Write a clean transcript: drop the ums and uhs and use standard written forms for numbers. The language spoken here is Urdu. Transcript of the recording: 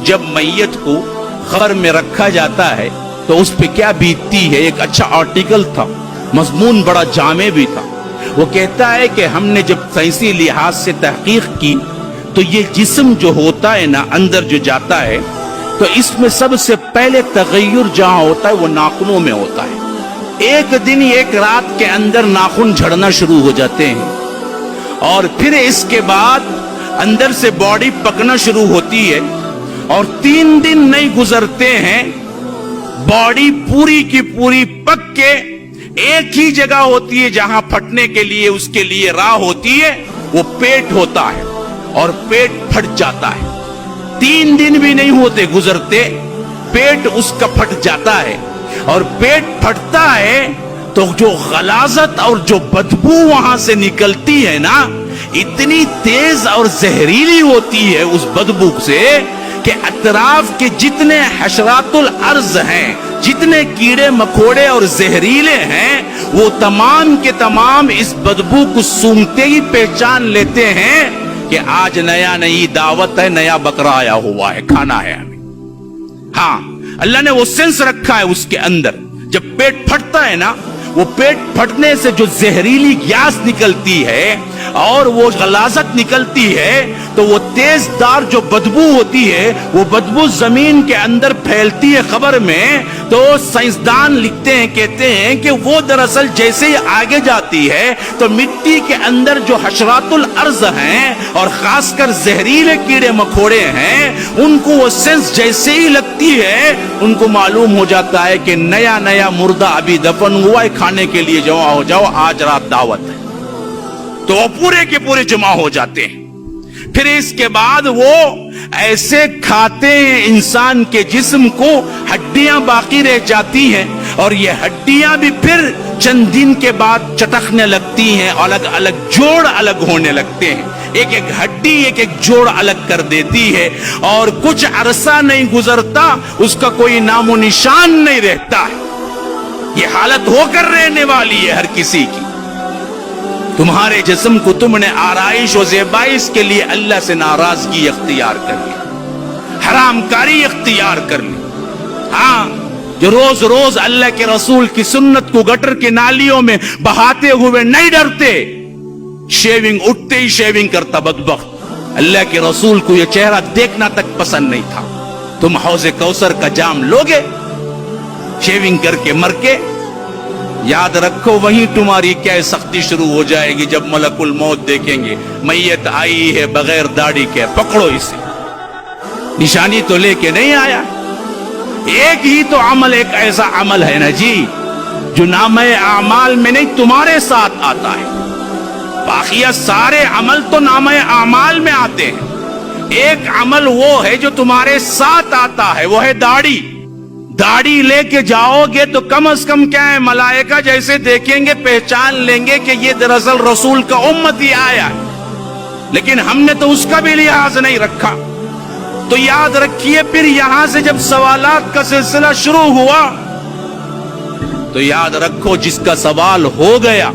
جب میت کو قبر میں رکھا جاتا ہے تو اس پہ کیا بیتتی ہے. ایک اچھا آرٹیکل تھا, مضمون بڑا جامع بھی تھا. وہ کہتا ہے کہ ہم نے جب سائنسی لحاظ سے تحقیق کی تو یہ جسم جو ہوتا ہے نا, اندر جو جاتا ہے, تو اس میں سب سے پہلے تغیر جہاں ہوتا ہے وہ ناخنوں میں ہوتا ہے. ایک دن ایک رات کے اندر ناخن جھڑنا شروع ہو جاتے ہیں, اور پھر اس کے بعد اندر سے باڈی پکنا شروع ہوتی ہے, اور 3 دن نہیں گزرتے ہیں باڈی پوری کی پوری پک کے ایک ہی جگہ ہوتی ہے جہاں پھٹنے کے لیے اس کے لیے راہ ہوتی ہے, وہ پیٹ ہوتا ہے, اور پیٹ پھٹ جاتا ہے. 3 دن بھی نہیں ہوتے گزرتے, پیٹ اس کا پھٹ جاتا ہے, اور پیٹ پھٹتا ہے تو جو غلاظت اور جو بدبو وہاں سے نکلتی ہے نا, اتنی تیز اور زہریلی ہوتی ہے اس بدبو سے کہ اطراف کے جتنے حشرات الارض ہیں, جتنے کیڑے مکوڑے اور زہریلے ہیں, وہ تمام کے تمام اس بدبو کو سونگتے ہی پہچان لیتے ہیں کہ آج نئی دعوت ہے, نیا بکرا آیا ہوا ہے, کھانا ہے ہمیں. ہاں, اللہ نے وہ سینس رکھا ہے اس کے اندر. جب پیٹ پھٹتا ہے نا, وہ پیٹ پھٹنے سے جو زہریلی گیس نکلتی ہے اور وہ غلاظت نکلتی ہے, تو وہ تیز دار جو بدبو ہوتی ہے, وہ بدبو زمین کے اندر پھیلتی ہے قبر میں. تو سائنسدان لکھتے ہیں, کہتے ہیں کہ وہ دراصل جیسے ہی آگے جاتی ہے تو مٹی کے اندر جو حشرات الارض ہیں اور خاص کر زہریلے کیڑے مکوڑے ہیں, ان کو وہ سینس جیسے ہی لگتی ہے, ان کو معلوم ہو جاتا ہے کہ نیا مردہ ابھی دفن ہوا ہے, کھانے کے لیے جمع ہو جاؤ, آج رات دعوت ہے. تو وہ پورے کے پورے جمع ہو جاتے ہیں. پھر اس کے بعد وہ ایسے کھاتے ہیں انسان کے جسم کو, ہڈیاں باقی رہ جاتی ہیں, اور یہ ہڈیاں بھی پھر چند دن کے بعد چٹکنے لگتی ہیں, الگ الگ جوڑ الگ ہونے لگتے ہیں. ایک ایک ہڈی ایک جوڑ الگ کر دیتی ہے, اور کچھ عرصہ نہیں گزرتا اس کا کوئی نام و نشان نہیں رہتا ہے. یہ حالت ہو کر رہنے والی ہے ہر کسی کی. تمہارے جسم کو تم نے آرائش و زیبائش کے لیے اللہ سے ناراضگی اختیار کر لی, حرام کاری اختیار کر لی. ہاں, جو روز روز اللہ کے رسول کی سنت کو گٹر کے نالیوں میں بہاتے ہوئے نہیں ڈرتے, شیونگ اٹھتے ہی شیونگ کرتا بدبخت. اللہ کے رسول کو یہ چہرہ دیکھنا تک پسند نہیں تھا. تم حوض کوثر کا جام لوگے شیونگ کر کے مر کے, یاد رکھو وہیں تمہاری کیا سختی شروع ہو جائے گی جب ملک الموت دیکھیں گے میت آئی ہے بغیر داڑھی کے, پکڑو اسے. نشانی تو لے کے نہیں آیا. ایک ہی تو عمل, ایک ایسا عمل ہے نا جی جو نامہ اعمال میں نہیں تمہارے ساتھ آتا ہے. باقیہ سارے عمل تو نامہ اعمال میں آتے ہیں. ایک عمل وہ ہے جو تمہارے ساتھ آتا ہے, وہ ہے داڑھی. داڑھی لے کے جاؤ گے تو کم از کم کیا ہے, ملائکہ جیسے دیکھیں گے پہچان لیں گے کہ یہ دراصل رسول کا امتی آیا ہے. لیکن ہم نے تو اس کا بھی لحاظ نہیں رکھا. تو یاد رکھیے, پھر یہاں سے جب سوالات کا سلسلہ شروع ہوا تو یاد رکھو جس کا سوال ہو گیا